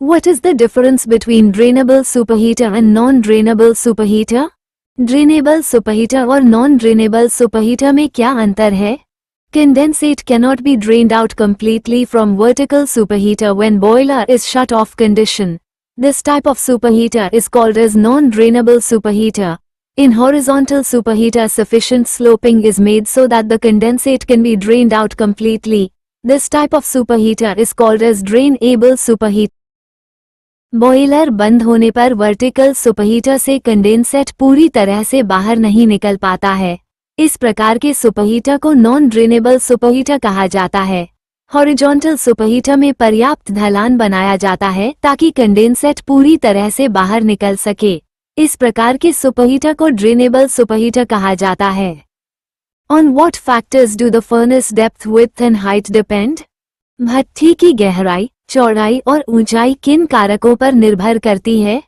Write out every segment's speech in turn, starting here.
What is the difference between drainable superheater and non-drainable superheater? Drainable superheater और non drainable superheater में क्या अंतर है? Condensate cannot be drained out completely from vertical superheater when boiler is shut off condition. This type of superheater is called as non-drainable superheater. In horizontal superheater, sufficient sloping is made so that the condensate can be drained out completely. This type of superheater is called as drainable superheater. Boiler बंद होने पर vertical superheater से condensate पूरी तरह से बाहर नहीं निकल पाता है। इस प्रकार के सुपरहीटर को नॉन ड्रेनेबल सुपरहीटर कहा जाता है। हॉरिजॉन्टल सुपरहीटर में पर्याप्त ढलान बनाया जाता है ताकि कंडेंसेट पूरी तरह से बाहर निकल सके। इस प्रकार के सुपरहीटर को ड्रेनेबल सुपरहीटर कहा जाता है। On what factors do the furnace depth, width and height depend? भट्ठी की गहराई, चौड़ाई और ऊंचाई किन कारकों पर निर्भर करती है?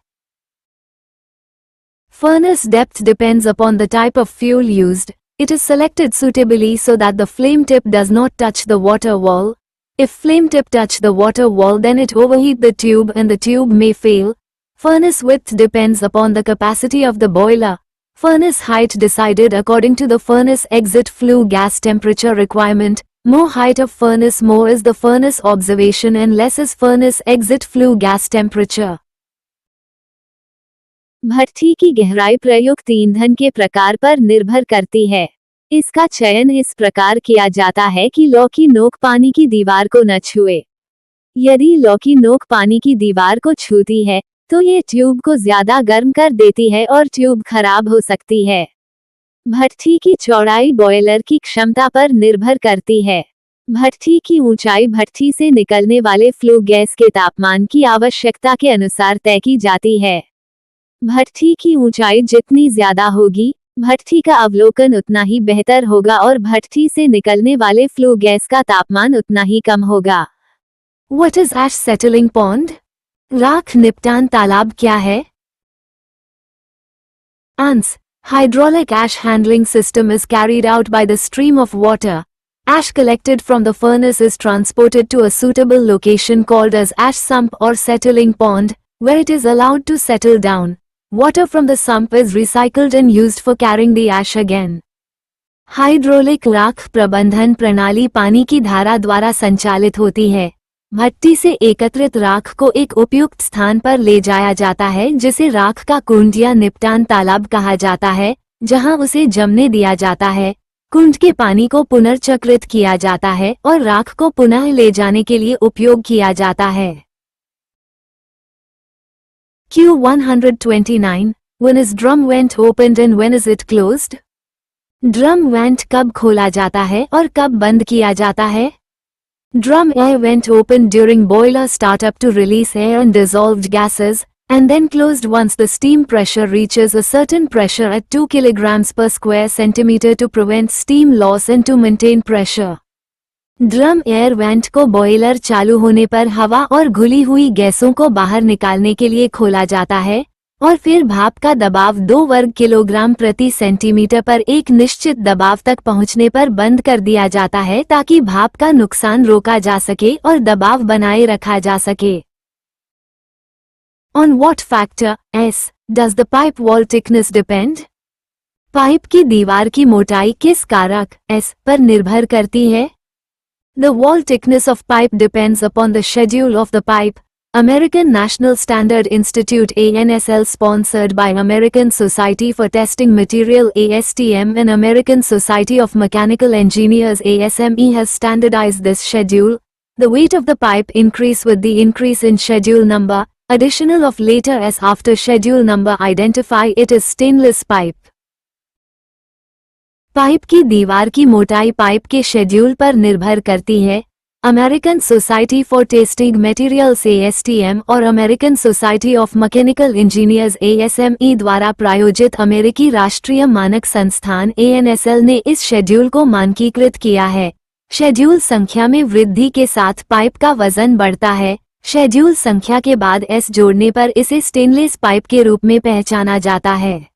Furnace depth depends upon the type of fuel used. It is selected suitably so that the flame tip does not touch the water wall. If flame tip touch the water wall, then it overheat the tube and the tube may fail. Furnace width depends upon the capacity of the boiler. Furnace height decided according to the furnace exit flue gas temperature requirement. More height of furnace, more is the furnace observation and less is furnace exit flue gas temperature. भट्ठी की गहराई प्रयुक्त ईंधन के प्रकार पर निर्भर करती है। इसका चयन इस प्रकार किया जाता है कि लौ की नोक पानी की दीवार को न छुए। यदि लौ की नोक पानी की दीवार को छूती है तो ये ट्यूब को ज्यादा गर्म कर देती है और ट्यूब खराब हो सकती है। भट्ठी की चौड़ाई बॉयलर की क्षमता पर निर्भर करती है। भट्ठी की ऊंचाई भट्ठी से निकलने वाले फ्लू गैस के तापमान की आवश्यकता के अनुसार तय की जाती है। भट्ठी की ऊंचाई जितनी ज्यादा होगी, भट्ठी का अवलोकन उतना ही बेहतर होगा और भट्ठी से निकलने वाले फ्लू गैस का तापमान उतना ही कम होगा। What is ash settling pond? राख निपटान तालाब क्या है? ANS Hydraulic ash handling system is carried out by the stream of water. Ash collected from the furnace is transported to a suitable location called as ash sump or settling pond, where it is allowed to settle down. Water from the sump is recycled and used for carrying the ash again. Hydraulic राख प्रबंधन प्रणाली पानी की धारा द्वारा संचालित होती है। भट्टी से एकत्रित राख को एक उपयुक्त स्थान पर ले जाया जाता है जिसे राख का कुंड या निपटान तालाब कहा जाता है, जहां उसे जमने दिया जाता है। कुंड के पानी को पुनर्चक्रित किया जाता है और राख को पुनः ले जाने के लिए उपयोग किया जाता है। Q129 When is drum vent opened and when is it closed? Drum went कब खोला जाता है और कब बंद किया जाता है? Drum air vent opened during boiler startup to release air and dissolved gases, and then closed once the steam pressure reaches a certain pressure at 2 kg per square centimeter to prevent steam loss and to maintain pressure. Drum air vent को boiler चालू होने पर हवा और घुली हुई गैसों को बाहर निकालने के लिए खोला जाता है और फिर भाप का दबाव 2 वर्ग किलोग्राम प्रति सेंटीमीटर पर एक निश्चित दबाव तक पहुंचने पर बंद कर दिया जाता है ताकि भाप का नुकसान रोका जा सके और दबाव बनाए रखा जा सके। On what factor, S, does the pipe wall thickness depend? Pipe की दीवार की मोटाई किस कारक, S, पर निर्भर करती है? The wall thickness of pipe depends upon the schedule of the pipe. American National Standard Institute ANSL sponsored by American Society for Testing Material ASTM and American Society of Mechanical Engineers ASME has standardized this schedule. The weight of the pipe increase with the increase in schedule number. Additional of later S after schedule number identify it as stainless pipe. Pipe की दीवार की मोटाई pipe के schedule पर निर्भर करती है। American society for testing materials ASTM और American society of mechanical engineers ASME द्वारा प्रायोजित अमेरिकी राष्ट्रीय मानक संस्थान ANSL ने इस शेड्यूल को मानकीकृत किया है। शेड्यूल संख्या में वृद्धि के साथ पाइप का वजन बढ़ता है। शेड्यूल संख्या के बाद S जोड़ने पर इसे स्टेनलेस पाइप के रूप में पहचाना जाता है।